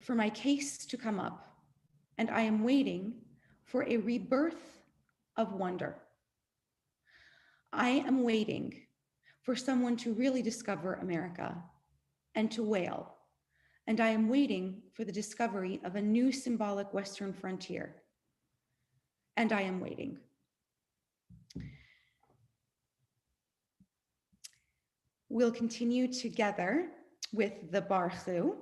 for my case to come up, and I am waiting for a rebirth of wonder. I am waiting for someone to really discover America and to wail, and I am waiting for the discovery of a new symbolic Western frontier, and I am waiting. We'll continue together with the Barchu,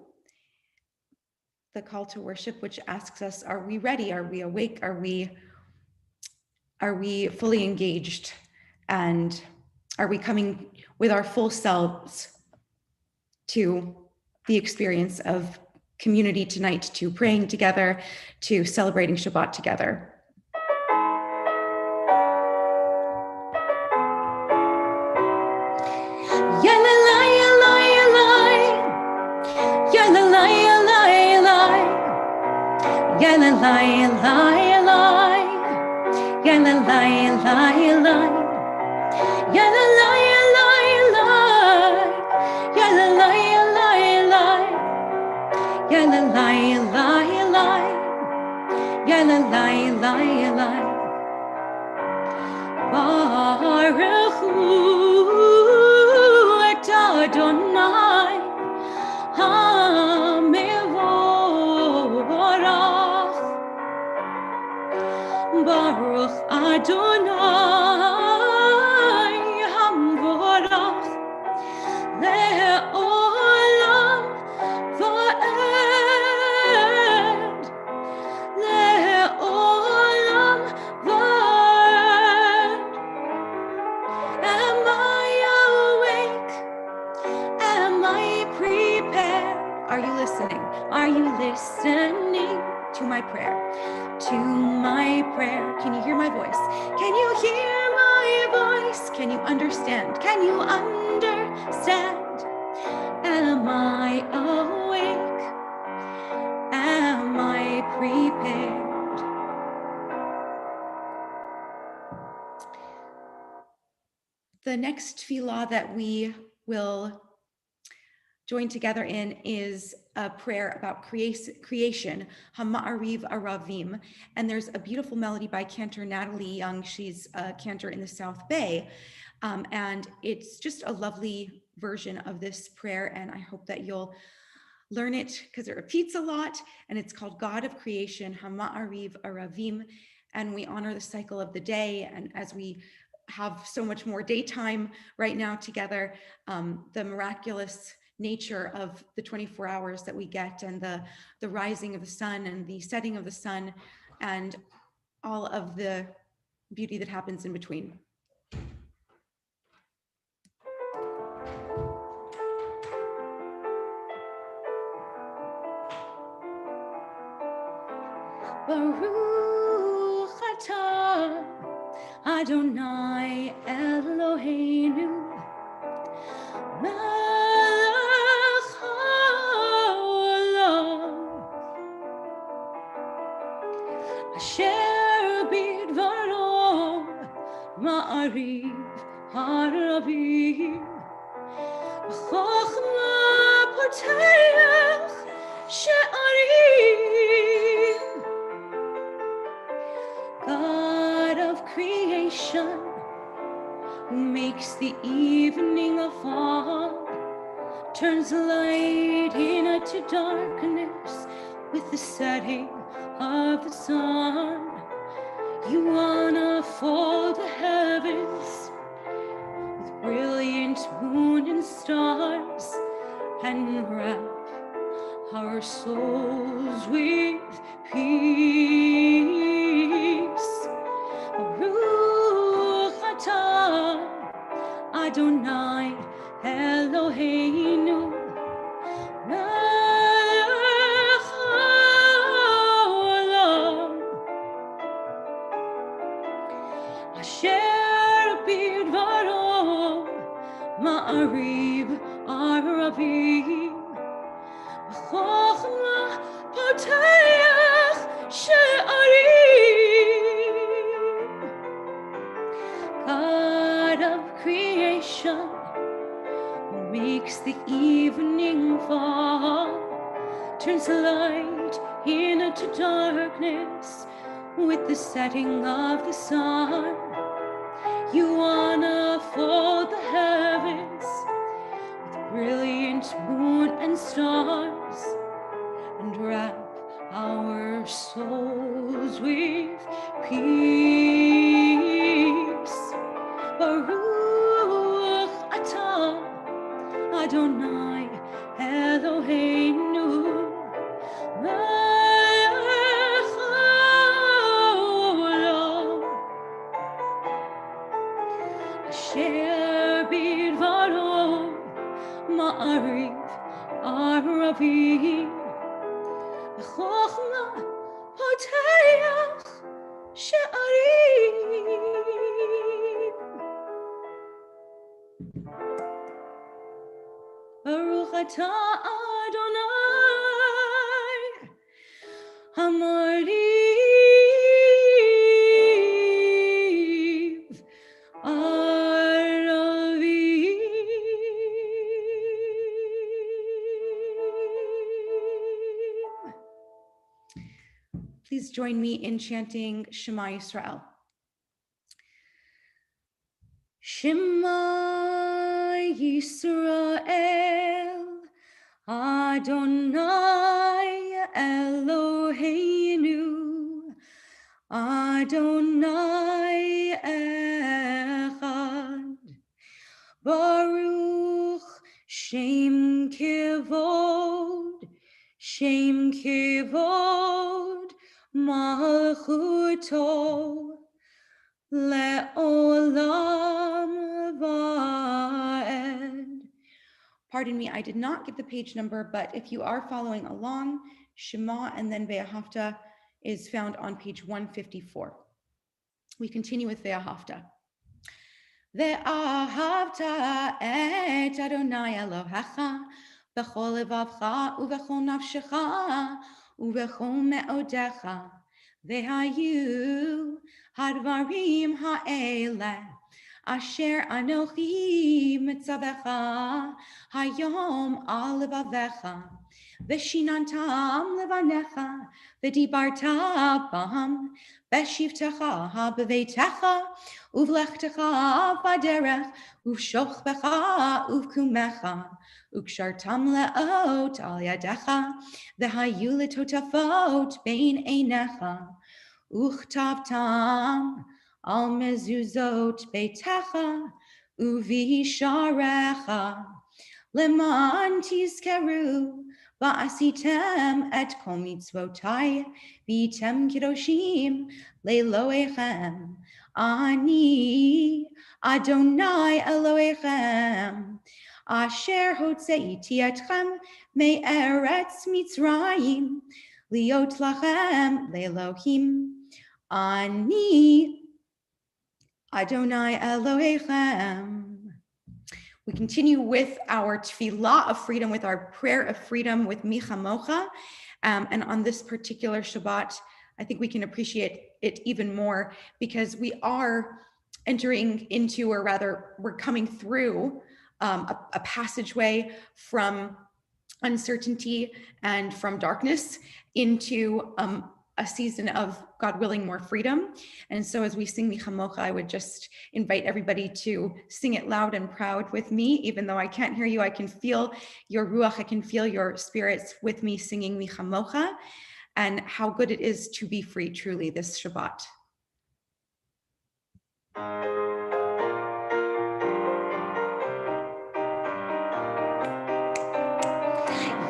the call to worship, which asks us, are we ready? Are we awake? Are we fully engaged? And are we coming with our full selves to the experience of community tonight, to praying together, to celebrating Shabbat together? Baruch hu et Adonai HaMevorach. Baruch Adonai HaMevorach le'olam va'ed. Le'olam va'ed. Am I awake? Am I prepared? Are you listening? Are you listening to my prayer? To my prayer. Can you hear my voice? Can you hear my voice? Can you understand? Can you understand? Am I awake? Am I prepared? The next tefillah that we will join together in is a prayer about creation, Hama'ariv Aravim. And there's a beautiful melody by Cantor Natalie Young. She's a cantor in the South Bay. And it's just a lovely version of this prayer. And I hope that you'll learn it because it repeats a lot. And it's called God of Creation, Hama'ariv Aravim. And we honor the cycle of the day. And as we have so much more daytime right now together, the miraculous nature of the 24 hours that we get, and the rising of the sun and the setting of the sun, and all of the beauty that happens in between. Baruch atah Adonai Eloheinu melech haolam asher bidvaro ma'ariv harabim b'chokhma potech she'arim. God of creation, who makes the evening a fog, turns light into darkness with the setting of the sun. You unfold the heavens with brilliant moon and stars, and wrap our souls with peace. Baruch atah Adonai Eloheinu melech haolam asher bidvaro ma'ariv aravim b'chokhma potech she'arim. God of creation, who makes the evening fall, turns light light into darkness with the setting of the sun. You unfold the heavens with brilliant moon and stars, and wrap our souls with peace. Baruch atah Adonai Eloheinu melech haolam asher bidvaro ma'ariv aravim b'chochma poteach she'arim. Baruch atah Adonai Hamariv Aravim. Please join me in chanting Shema Yisrael. Shema Yisrael Adonai Eloheinu Adonai Echad Baruch Shem Kevod Malchuto Le'olam Va'ed. Pardon me, I did not get the page number, but if you are following along, Shema and then Ve'ahavta is found on page 154. We continue with Ve'ahavta. Ve'ahavta et Adonai Elohecha b'chol levavcha u'b'chol nafshecha u'b'chol me'odecha ve'hayu hadvarim ha'eleh asher anochi mitzavecha hayom al levavecha v'shinantam levanecha v'dibarta bam v'shivtecha b'veitecha uvlechtecha b'derech uvshochbecha uvkumecha ukshartam leot al yadecha v'hayu letotafot bein einecha uchtavtam al mezuzot beitecha uvisharecha leman tizkeru va'asitem et kol mitzvotai v'item kedoshim le'elohechem ani Adonai Elohechem asher hotzeiti etchem me'eretz Mitzrayim liot lachem le'elohim ani Adonai Elohechem. We continue with our tefillah of freedom, with our prayer of freedom with Mi Chamocha. And on this particular Shabbat, I think we can appreciate it even more because we are entering into, or rather, we're coming through a passageway from uncertainty and from darkness into a season of, God willing, more freedom. And so as we sing Mi Chamocha, I would just invite everybody to sing it loud and proud with me. Even though I can't hear you, I can feel your ruach, I can feel your spirits with me singing Mi Chamocha, and how good it is to be free truly this Shabbat.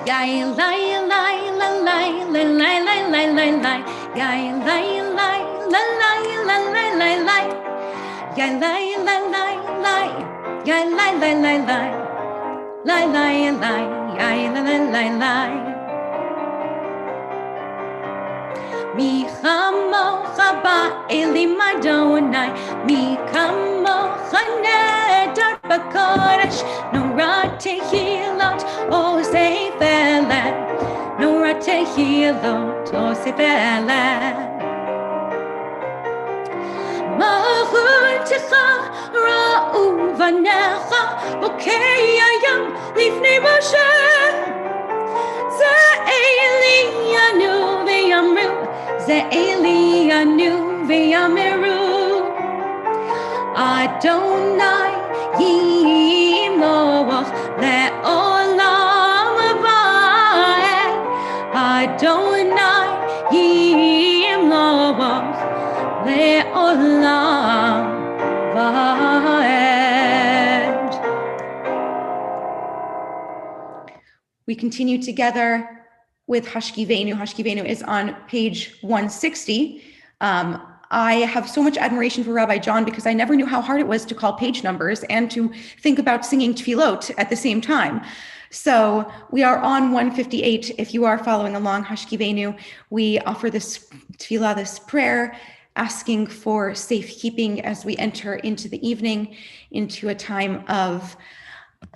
Yai lai lai la lai la lai lai lai lai lai Yai lai lai la lai la lai lai lai Yai lai la lai lai Yai lai lai lai lai Lai lai lai Yai la lai lai lai Mi chamocha ba'elim Adonai Mi chamocha nedar b'kodesh Nora tehilot osei v'eleh Nora tehilot osei v'eleh Mahutecha ra'u v'necha Bokei hayam lifnei Moshe Ze'elianu ve'amru, Ze'elianu ve'amiru, Adonai Yimloach le'olam va'ed, Adonai Yimloach le'olam va'ed. We continue together with Hashkivenu. Hashkivenu is on page 160. I have so much admiration for Rabbi John because I never knew how hard it was to call page numbers and to think about singing tefillot at the same time. So we are on 158. If you are following along, Hashkivenu, we offer this tefillah, this prayer, asking for safekeeping as we enter into the evening, into a time of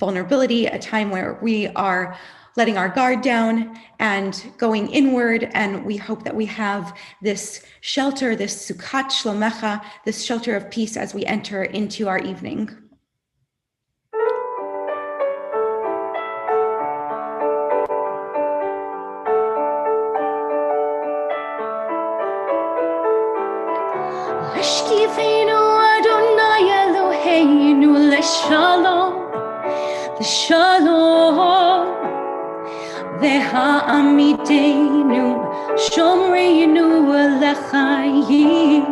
vulnerability, a time where we are letting our guard down and going inward. And we hope that we have this shelter, this Sukkot Shlomecha, this shelter of peace as we enter into our evening. Hashkivenu Adonai Eloheinu leshalom, leshalom. Ve'ha'amidenu shomreinu lechayim,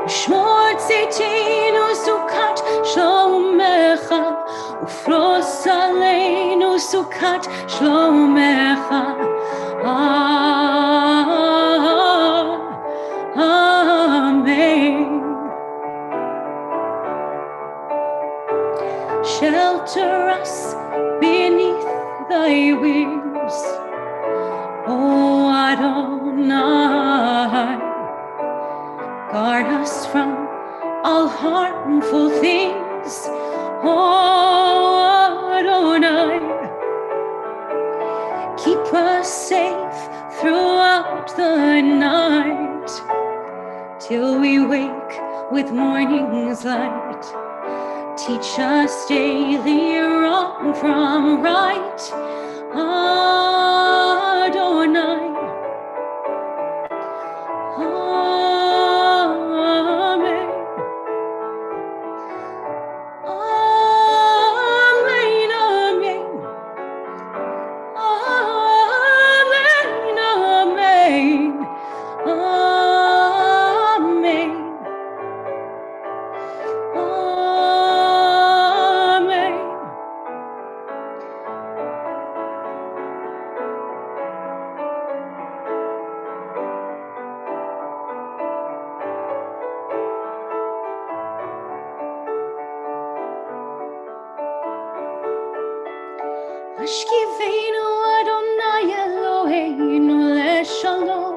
Shmor tzitenu sukat shlomecha, Ufros aleinu sukat shlomecha. Amen. Shelter us beneath thy wings, O Adonai. Guard us from all harmful things, O Adonai. Keep us safe throughout the night, till we wake with morning's light. Teach us daily wrong from right, Adonai. Amen. Amen, amen. Amen, amen. Amen. Hashkivenu Adonai Eloheinu leshalom,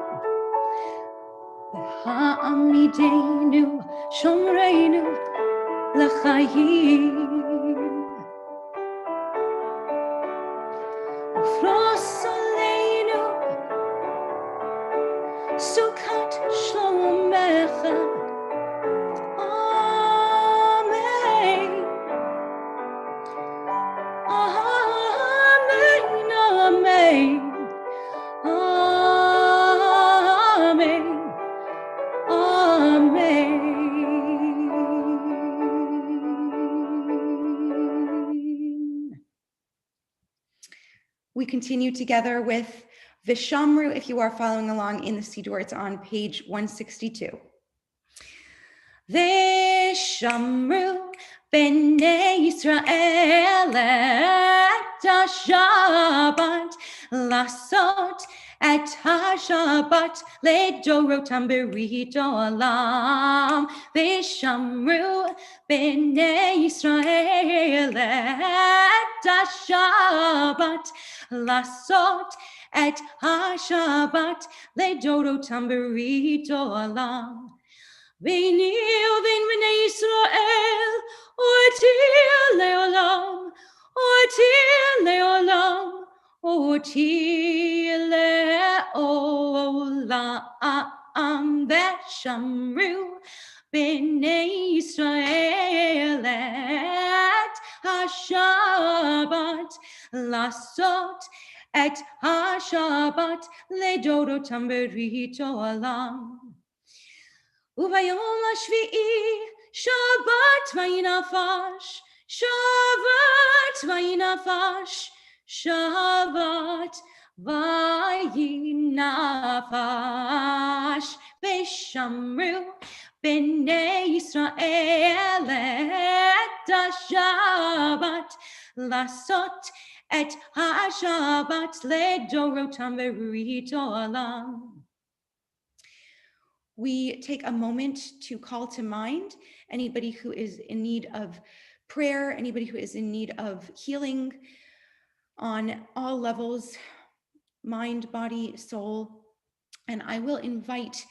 Ve'ha'amidenu shomreinu lechayim, Ufros aleinu sukat shlomecha. Amen. Amen, amen. Amen, amen. We continue together with Vishamru. If you are following along in the Siddur, it's on page 162. Vishamru Bnei Yisrael et Shabbat, lasot et Shabbat ledorotam berit olam. Vishamru Bnei Yisrael et Shabbat, lasot et Shabbat ledorotam berit olam. Beini uvein bnei Yisrael, oti leolam, oti leolam, oti leolam. Veshamru bnei Yisrael et Shabbat, lasot et ha-Shabbat, ledorotam berito olam. Uvayom hashvi'i, Shabbat vayinafash, Shabbat vayinafash, Shabbat vayinafash, Veshamru b'nei Yisrael et ha-Shabbat, lasot et ha-Shabbat ledorotam berito olam. We take a moment to call to mind anybody who is in need of prayer, anybody who is in need of healing on all levels, mind, body, soul. And I will invite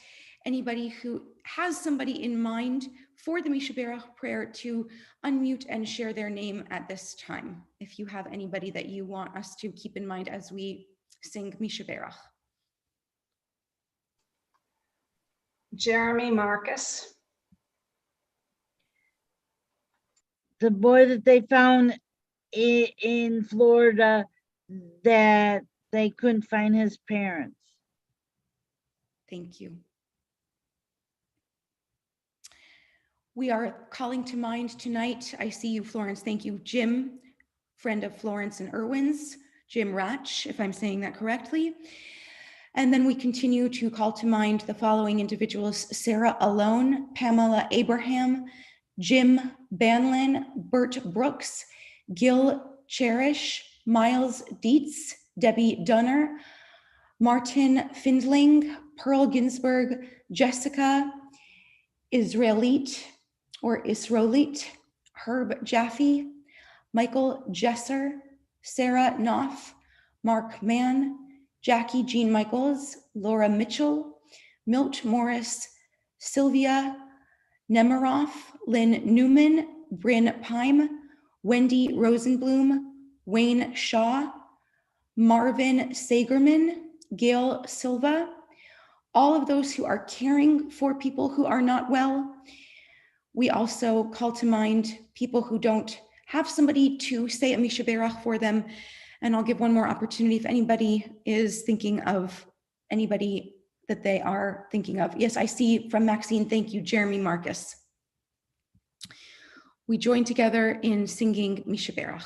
anybody who has somebody in mind for the Mishaberach prayer to unmute and share their name at this time, if you have anybody that you want us to keep in mind as we sing Mishaberach. Jeremy Marcus. The boy that they found in Florida that they couldn't find his parents. Thank you. We are calling to mind tonight. I see you, Florence. Thank you, Jim, friend of Florence and Irwin's, Jim Ratch, if I'm saying that correctly. And then we continue to call to mind the following individuals: Sarah Alone, Pamela Abraham, Jim Banlin, Bert Brooks, Gil Cherish, Miles Dietz, Debbie Dunner, Martin Findling, Pearl Ginsburg, Jessica Israelite, Herb Jaffe, Michael Jesser, Sarah Knopf, Mark Mann, Jackie Jean Michaels, Laura Mitchell, Milt Morris, Sylvia Nemiroff, Lynn Newman, Bryn Pime, Wendy Rosenblum, Wayne Shaw, Marvin Sagerman, Gail Silva, all of those who are caring for people who are not well. We also call to mind people who don't have somebody to say a Mishaberach for them. And I'll give one more opportunity if anybody is thinking of anybody that they are thinking of. Yes, I see from Maxine, thank you, Jeremy Marcus. We join together in singing Mishaberach.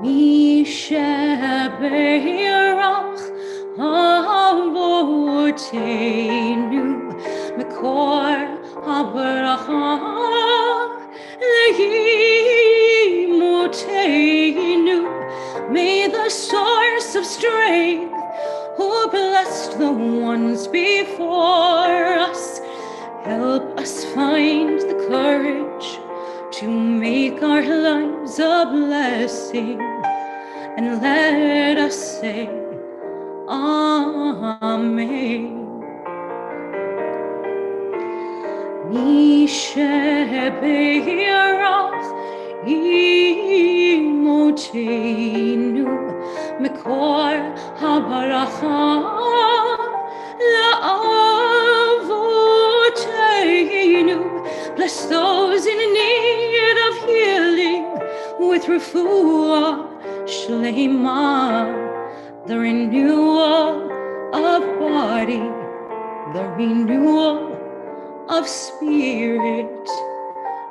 Mishaberach Avotenu Mekor HaBaracha Lehimotenu. May the source of strength, who blessed the ones before us, help us find the courage to make our lives a blessing, and let us say Amen. Mishaberach Imotenu Mekor HaBaracha La'avotenu. Bless those in need of healing with refuah shlema, the renewal of body, the renewal of spirit,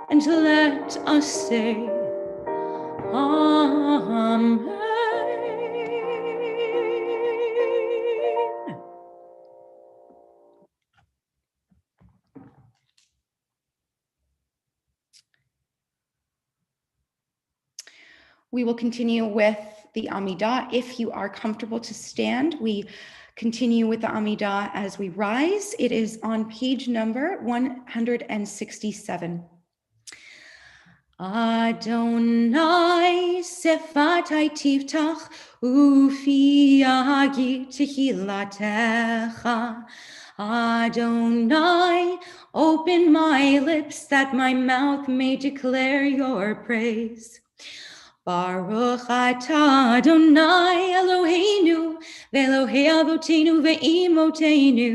and let us say Amen. We will continue with the Amidah. If you are comfortable to stand, we continue with the Amidah as we rise. It is on page number 167. Adonai sefatai tiftach ufi agi tehilatecha. Adonai, open my lips that my mouth may declare your praise. Baruch atah Adonai Eloheinu ve'Elohei Avotenu ve'imotenu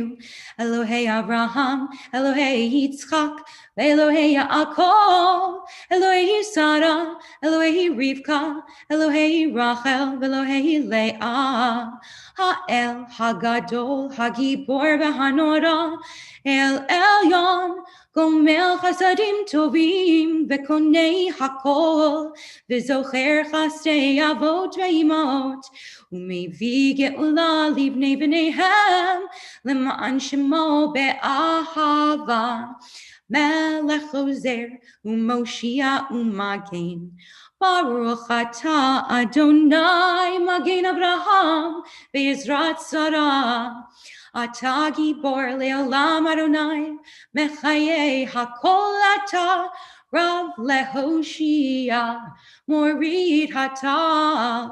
Elohei Abraham Elohei Yitzchak ve'Elohei Yaakov Elohei Sarah Elohei Rivka Elohei Rachel ve'Elohei Leah Ha'el Hagadol Hagibor ve'Hanora El Elyon Gomel Chasadim Tovim ve'Konei Hakol V'zocher chastei avot ve'imot U'mevi ge'ula livnei b'neihem Lema'an shemo be'ahava Melech ozer u'moshia u'magen Baruch atah Adonai Magen Abraham ve'ezrat Sarah Atah gibor le'olam Adonai Mechaye hakol atah Rav lehoshia morid hata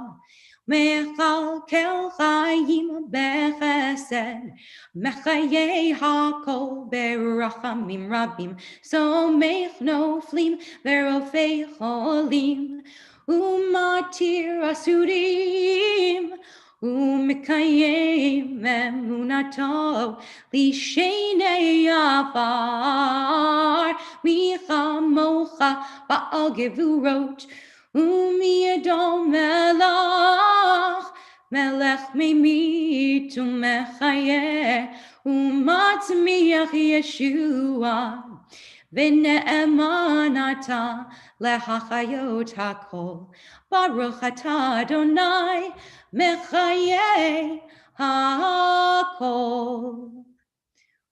mechal kel chayim bechesed mechaye hakol berachamim rabim somech noflim verofei cholim umatir asurim umekayem emunato lishenei afar michamocha ba'al gevurot umiadom melech memit umechayeh umatzmiach Yeshua v'ne'emanata lehachayot hakol Baruch atah Adonai mechayeh hakol.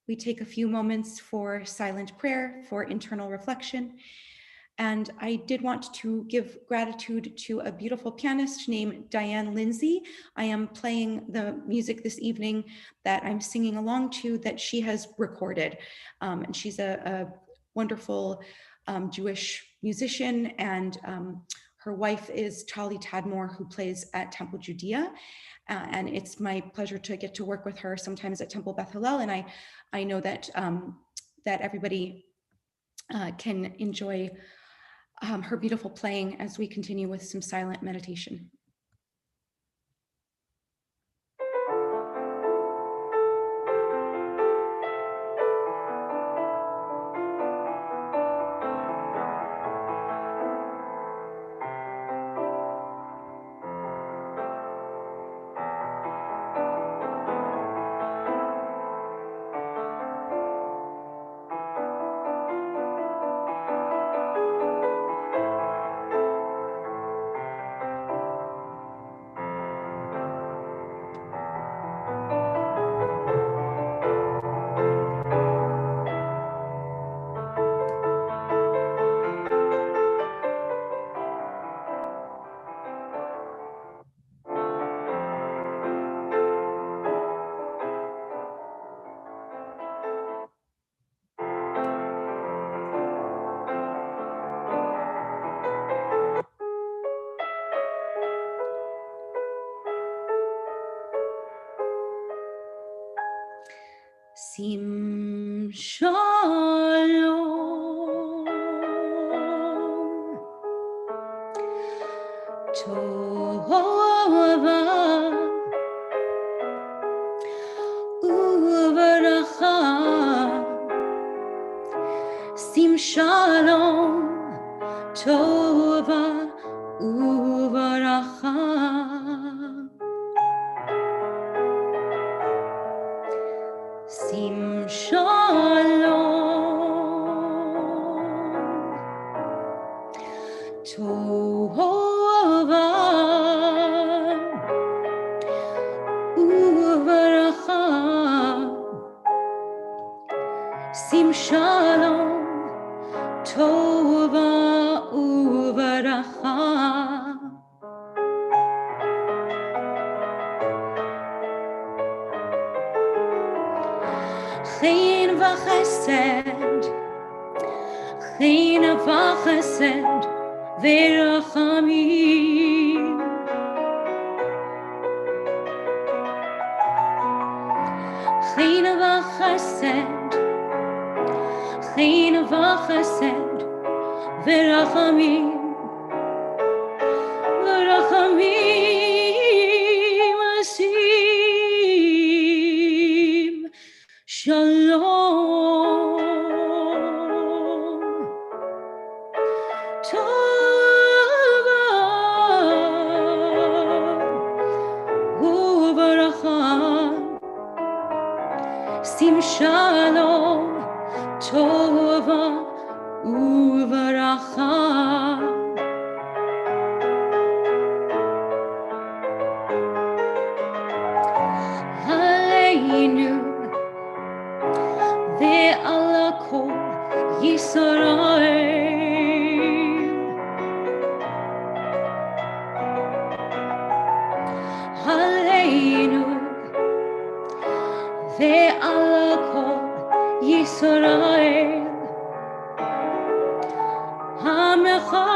We take a few moments for silent prayer, for internal reflection. And I did want to give gratitude to a beautiful pianist named Diane Lindsay. I am playing the music this evening that I'm singing along to that she has recorded. And she's a wonderful Jewish musician, and her wife is Tali Tadmor, who plays at Temple Judea. And it's my pleasure to get to work with her sometimes at Temple Beth Hillel. And I know that, that everybody can enjoy her beautiful playing as we continue with some silent meditation. Sim shalom tova uveracha sim shalom tova uveracha Sim shalom tova uveracha Sim shalom tova uveracha Chen v'chesed, chen v'chesed, v'rachamim. Chen v'chesed, v'rachamim. Sim shalom, tova uvaracha. Aleinu ve'ala kol Yisrael. Aleinu ve'ala kol Yisrael. Hamecha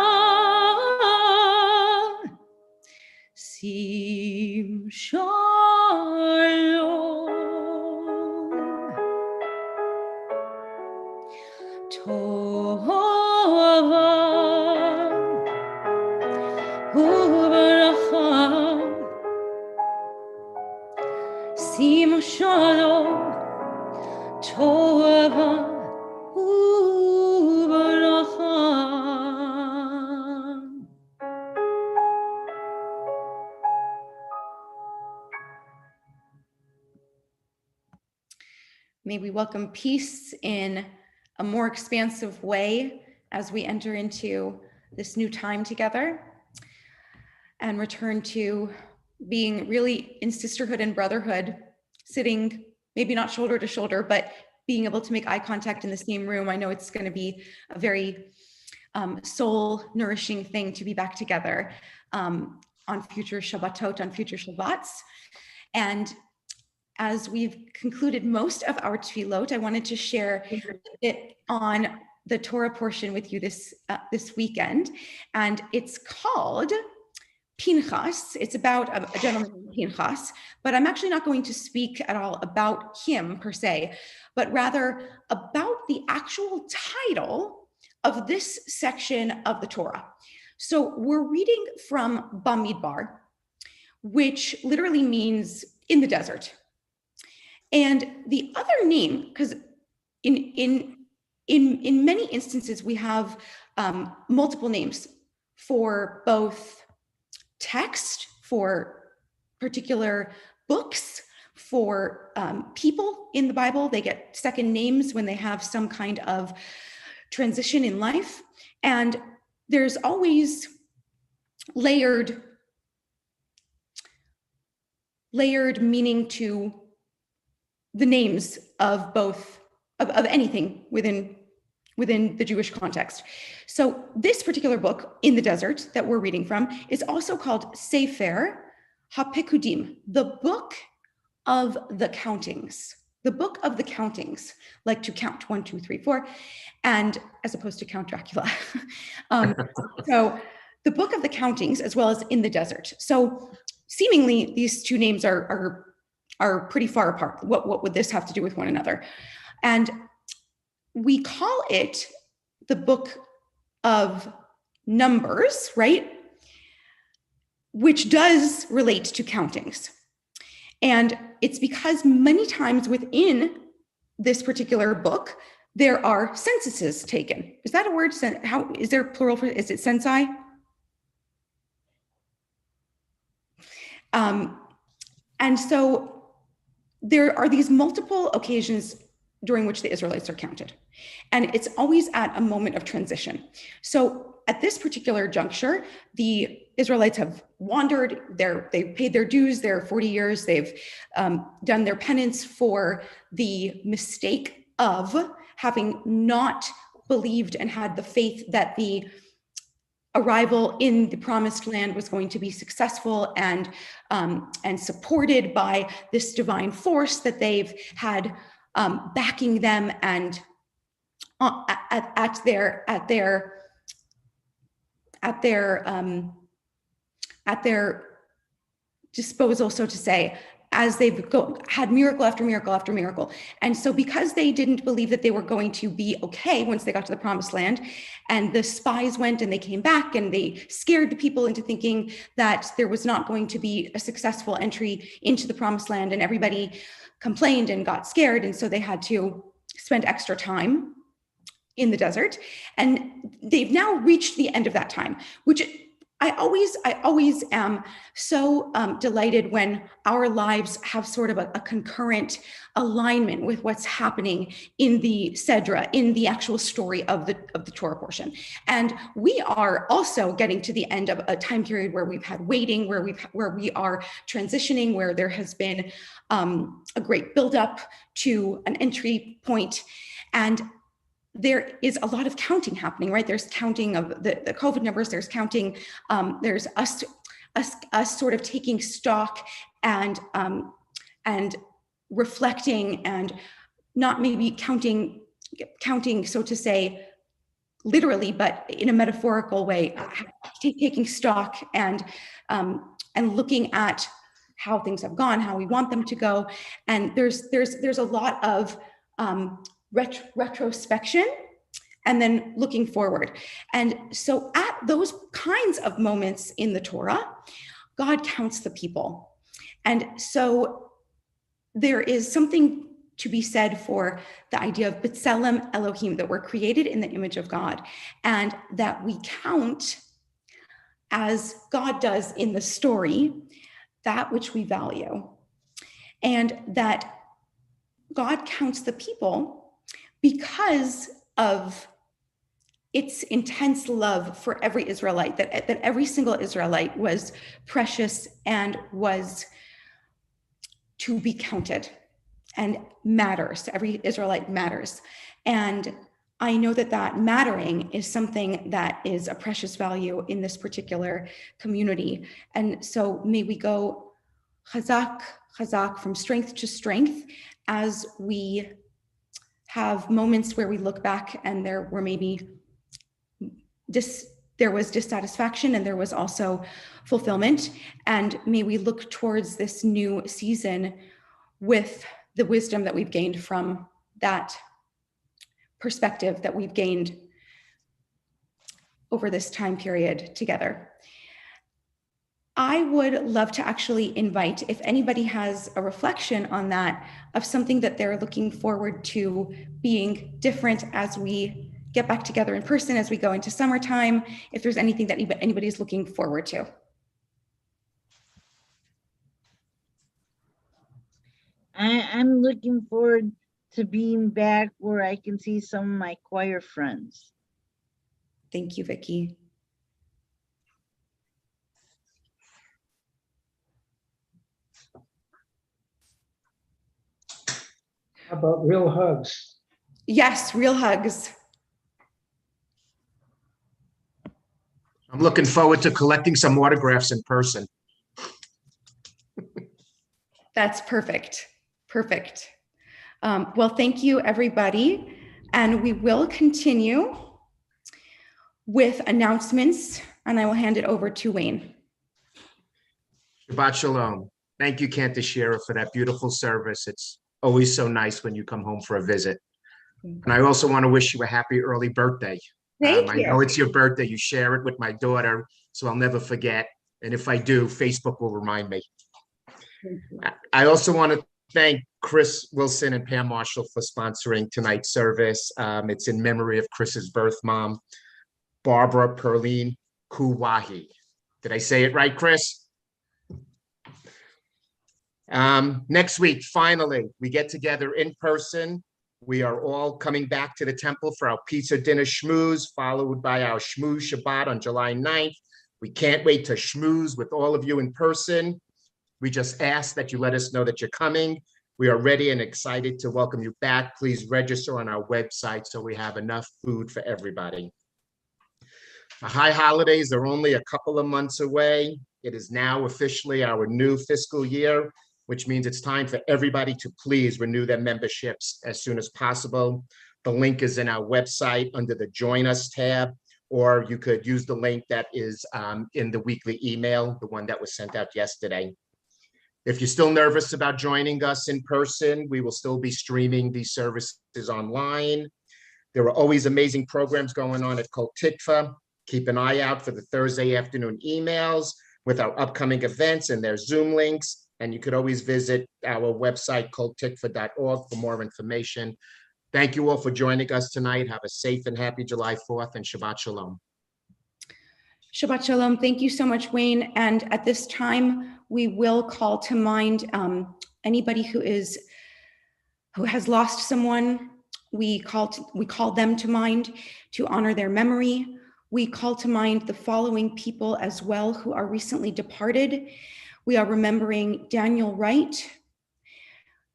sim shalom, tova uvaracha, sim shalom, tova uvaracha. May we welcome peace in a more expansive way as we enter into this new time together and return to being really in sisterhood and brotherhood, sitting maybe not shoulder to shoulder, but being able to make eye contact in the same room. I know it's going to be a very soul nourishing thing to be back together on future Shabbatot, on future Shabbats. And as we've concluded most of our tefillot, I wanted to share it on the Torah portion with you this weekend. And it's called Pinchas. It's about a gentleman named Pinchas, but I'm actually not going to speak at all about him per se, but rather about the actual title of this section of the Torah. So we're reading from Bamidbar, which literally means in the desert. And the other name, because in many instances we have multiple names for both text, for particular books, for people in the Bible. They get second names when they have some kind of transition in life. And there's always layered meaning to the names of both of anything within the Jewish context. So this particular book, In the Desert, that we're reading from, is also called Sefer HaPekudim, the book of the countings. The book of the countings, like to count 1, 2, 3, 4, and as opposed to Count Dracula. So the book of the countings, as well as In the Desert. So seemingly these two names are pretty far apart. What would this have to do with one another? And we call it the book of Numbers, right? Which does relate to countings. And it's because many times within this particular book, there are censuses taken. Is that a word? How is there plural for, is it censi? And so there are these multiple occasions during which the Israelites are counted. And it's always at a moment of transition. So at this particular juncture, the Israelites have wandered, they've paid their dues, they're 40 years, they've done their penance for the mistake of having not believed and had the faith that the arrival in the promised land was going to be successful and supported by this divine force that they've had backing them and at their disposal, so to say, as they've had miracle after miracle after miracle. And so because they didn't believe that they were going to be okay once they got to the promised land, and the spies went and they came back and they scared the people into thinking that there was not going to be a successful entry into the promised land, and everybody complained and got scared. And so they had to spend extra time in the desert, and they've now reached the end of that time, which I always am so delighted when our lives have sort of a concurrent alignment with what's happening in the Sedra, in the actual story of the Torah portion. And we are also getting to the end of a time period where we've had waiting, where we are transitioning, where there has been a great buildup to an entry point. And there is a lot of counting happening, right? There's counting of the COVID numbers, there's counting, there's us sort of taking stock and reflecting, and not maybe counting, so to say, literally, but in a metaphorical way, taking stock and looking at how things have gone, how we want them to go. And there's a lot of retrospection and then looking forward. And so at those kinds of moments in the Torah, God counts the people. And so there is something to be said for the idea of B'Tselem Elohim, that we're created in the image of God, and that we count, as God does in the story, that which we value. And that God counts the people because of its intense love for every Israelite, that every single Israelite was precious and was to be counted and matters. Every Israelite matters. And I know that mattering is something that is a precious value in this particular community. And so may we go chazak, chazak, from strength to strength, as we have moments where we look back and there were maybe there was dissatisfaction and there was also fulfillment. And may we look towards this new season with the wisdom that we've gained from that perspective that we've gained over this time period together. I would love to actually invite, if anybody has a reflection on that, of something that they're looking forward to being different as we get back together in person, as we go into summertime, if there's anything that anybody's looking forward to. I'm looking forward to being back where I can see some of my choir friends. Thank you, Vicki. How about real hugs? Yes, real hugs. I'm looking forward to collecting some autographs in person. That's perfect. Perfect. Well, thank you, everybody. And we will continue with announcements, and I will hand it over to Wayne. Shabbat Shalom. Thank you, Cantor, Shira, for that beautiful service. It's always so nice when you come home for a visit. And I also want to wish you a happy early birthday. Thank you. I know it's your birthday. You share it with my daughter, so I'll never forget. And if I do, Facebook will remind me. I also want to thank Chris Wilson and Pam Marshall for sponsoring tonight's service. It's in memory of Chris's birth mom, Barbara Perline Kuwahi. Did I say it right, Chris? Next week, finally, we get together in person. We are all coming back to the temple for our pizza dinner schmooze, followed by our schmooze Shabbat on July 9th. We can't wait to schmooze with all of you in person. We just ask that you let us know that you're coming. We are ready and excited to welcome you back. Please register on our website so we have enough food for everybody. The high holidays are only a couple of months away. It is now officially our new fiscal year, which means it's time for everybody to please renew their memberships as soon as possible. The link is in our website under the Join Us tab, or you could use the link that is in the weekly email, the one that was sent out yesterday. If you're still nervous about joining us in person, we will still be streaming these services online. There are always amazing programs going on at Kol Tikva. Keep an eye out for the Thursday afternoon emails with our upcoming events and their Zoom links. And you could always visit our website, koltikva.org, for more information. Thank you all for joining us tonight. Have a safe and happy July 4th and Shabbat Shalom. Shabbat Shalom. Thank you so much, Wayne. And at this time, we will call to mind anybody who has lost someone. We call them to mind to honor their memory. We call to mind the following people as well who are recently departed. We are remembering Daniel Wright.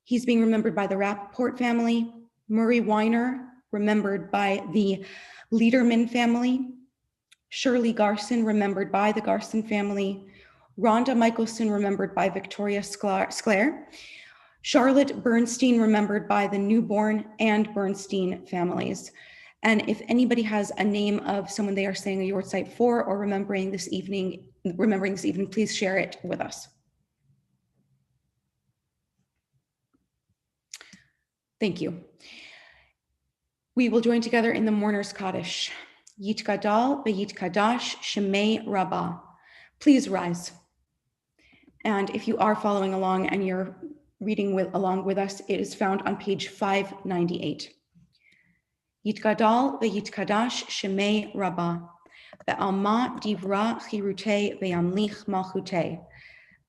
He's being remembered by the Rappaport family. Murray Weiner, remembered by the Liederman family. Shirley Garson, remembered by the Garson family. Rhonda Michelson, remembered by Victoria Sclair. Charlotte Bernstein, remembered by the Newborn and Bernstein families. And if anybody has a name of someone they are saying a yahrzeit for or remembering this evening, please share it with us. Thank you. We will join together in the Mourner's Kaddish. Yitgadal ve'yitkadash Shemei Rabbah. Please rise. And if you are following along and you're reading along with us, it is found on page 598. Yitgadal ve'yitkadash Shemei Rabbah. Ve'alma divra chirute ve'amlich malchute.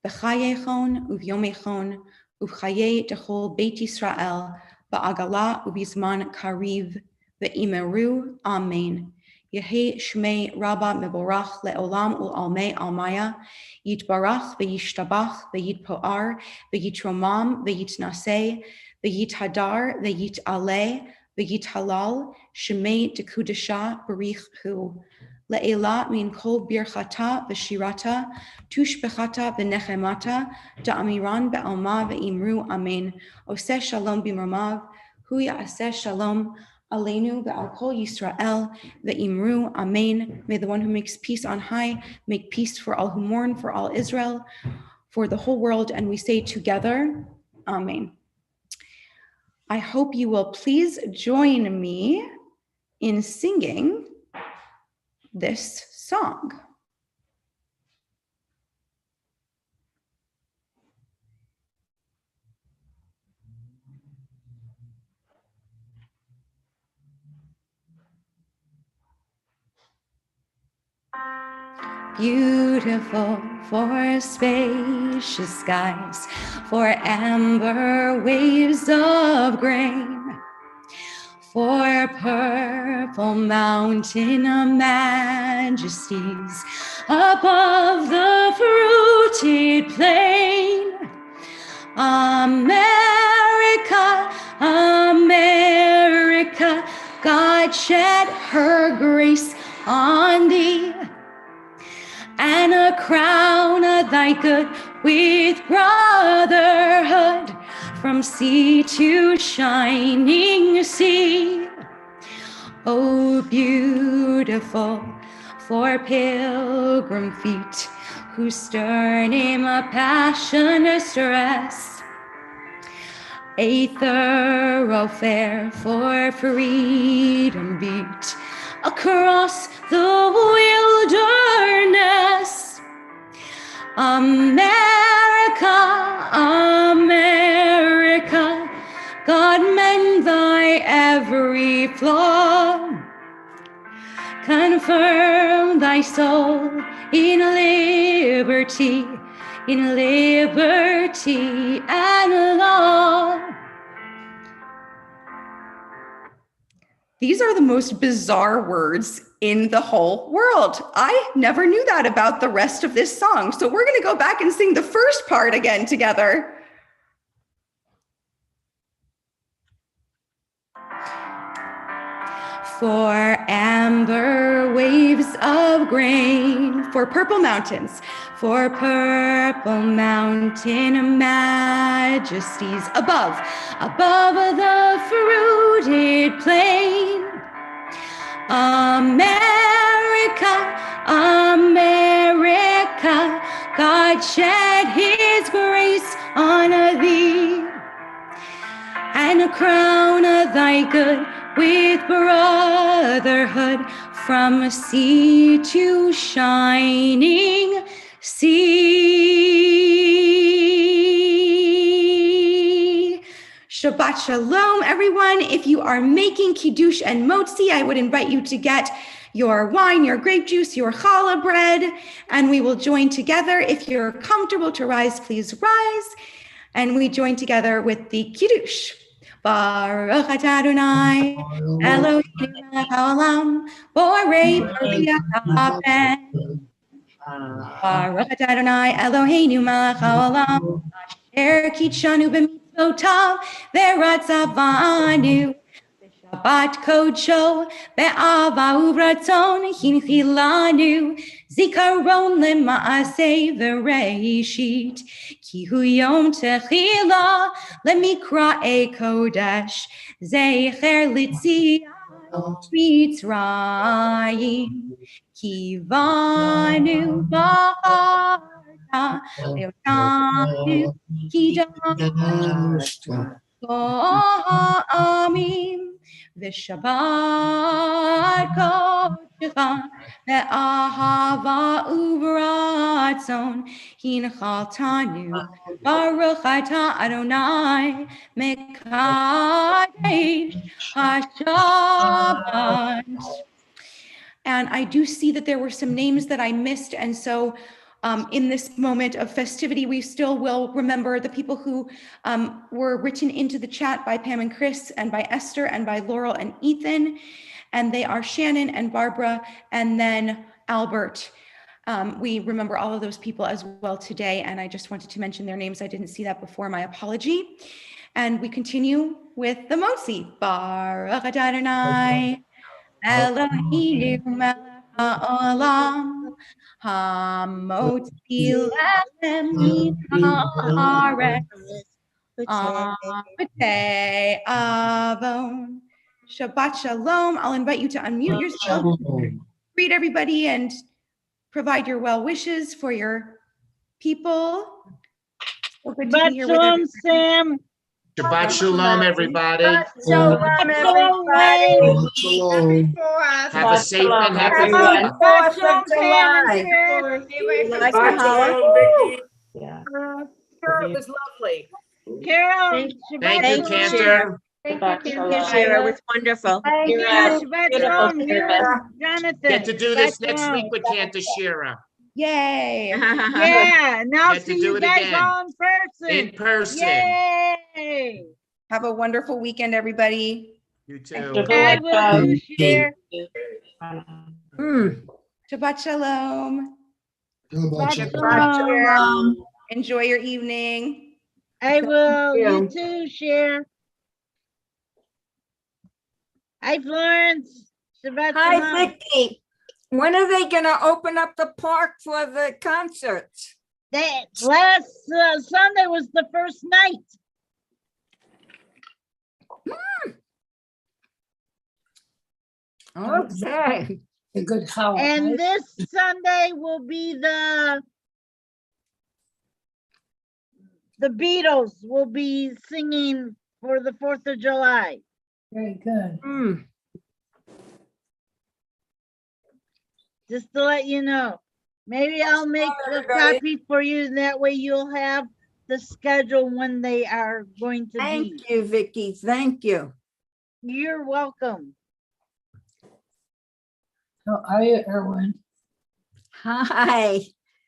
V'chayechon uvyomechon uvchaye dechol Beit Yisrael ba'agala ubizman kariv ve'imeru. Amen. Yehi Shmei Rabbah Meborach Le'olam Ul'almei Almaya Yitbarach Ve'yishtabach Ve'yitpo'ar Ve'yitromam Ve'yitnaseh Ve'yithadar Ve'yitaleh Ve'yithalal Shmei Dekudesha Barich Hu Le'ela Min Kol Birchata Ve'shirata Tushbechata Ve'nechemata Da'amiran Be'alma Ve'imru Amen. Oseh Shalom Bimramav Hu Ya'aseh Shalom Aleinu ve'al kol Yisrael ve'imru, Amen. May the one who makes peace on high make peace for all who mourn, for all Israel, for the whole world. And we say together, Amen. I hope you will please join me in singing this song. Beautiful for spacious skies, for amber waves of grain, for purple mountain majesties above the fruited plain. America, America, God shed her grace on thee, and a crown of thy good with brotherhood from sea to shining sea. Oh, beautiful for pilgrim feet whose stern aim a passionate rest, a thoroughfare for freedom beat across the wilderness. America, America, God mend thy every flaw. Confirm thy soul in liberty and law. These are the most bizarre words in the whole world. I never knew that about the rest of this song. So we're going to go back and sing the first part again together. For amber waves of grain, for purple mountains, for purple mountain majesties above the fruited plain. America, America, God shed his grace on thee, and a crown of thy good with brotherhood from sea to shining sea. Shabbat Shalom, everyone. If you are making kiddush and motzi, I would invite you to get your wine, your grape juice, your challah bread, and we will join together. If you're comfortable to rise, please rise. And we join together with the kiddush. Baruch atah Adonai, Eloheinu melech haolam, borei b'riat ha'afen. Baruch atah Adonai, Eloheinu melech haolam, asher kitshanu b'mitzvotav v'ratzavanu. Shabbat kodsho be'ava uvratzon hinchilanu zikaron lema'aseh v'reishit ki hu yom techila lemikra'e kodesh zecher litziat Mitzrayim ki vanu ba'arta leotanu kidam Amin. V'Shabbat kodecha ve'ahava uvratzon hinchaltanu Baruch atah Adonai mekadesh haShabbat. And I do see that there were some names that I missed, and so in this moment of festivity, we still will remember the people who were written into the chat by Pam and Chris and by Esther and by Laurel and Ethan. And they are Shannon and Barbara and then Albert. We remember all of those people as well today. And I just wanted to mention their names. I didn't see that before, my apology. And we continue with the Motzi. Baruch atah Adonai, Eloheinu melech haolam. Hamotzi lechem min haaretz b'tei avon. Shabbat shalom. I'll invite you to unmute yourself, greet everybody, and provide your well wishes for your people. So good to be here with Shalom, everybody. Sam. Shabbat shalom, everybody. Shalom, everybody. Shalom. Have a safe and happy Happy one. 4th of July. July. Like Shabbat the shalom. Vicky. Yeah. Sure, it was lovely. Carol. Thank you, Shabbat Thank you, Cantor. Thank you, Shira. It was wonderful. Shalom. Shabbat shalom. Here, Jonathan. Get to do this Shabbat next shalom. week with Cantor Shira. Yay. Yeah, now Get to see do you it guys again. all in person. In person. Yay. Have a wonderful weekend, everybody. You too. I will do share. Shabbat shalom. Shabbat Shabbat shalom. Enjoy your evening. I will. You you. too, share. Hi, Florence. Shabbat Hi, shalom. Vicky. When are they gonna open up the park for the concerts? That last Sunday was the first night. Okay. A good howl. And this Sunday will be the Beatles will be singing for the 4th of July. Very good. Just to let you know. Maybe I'll make a everybody. copy for you, and that way you'll have the schedule when they are going to be. Thank you, Vicky. Thank you. You're welcome. How are you, Erwin? Hi.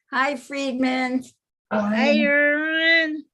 Hi, Friedman. Hi, Erin.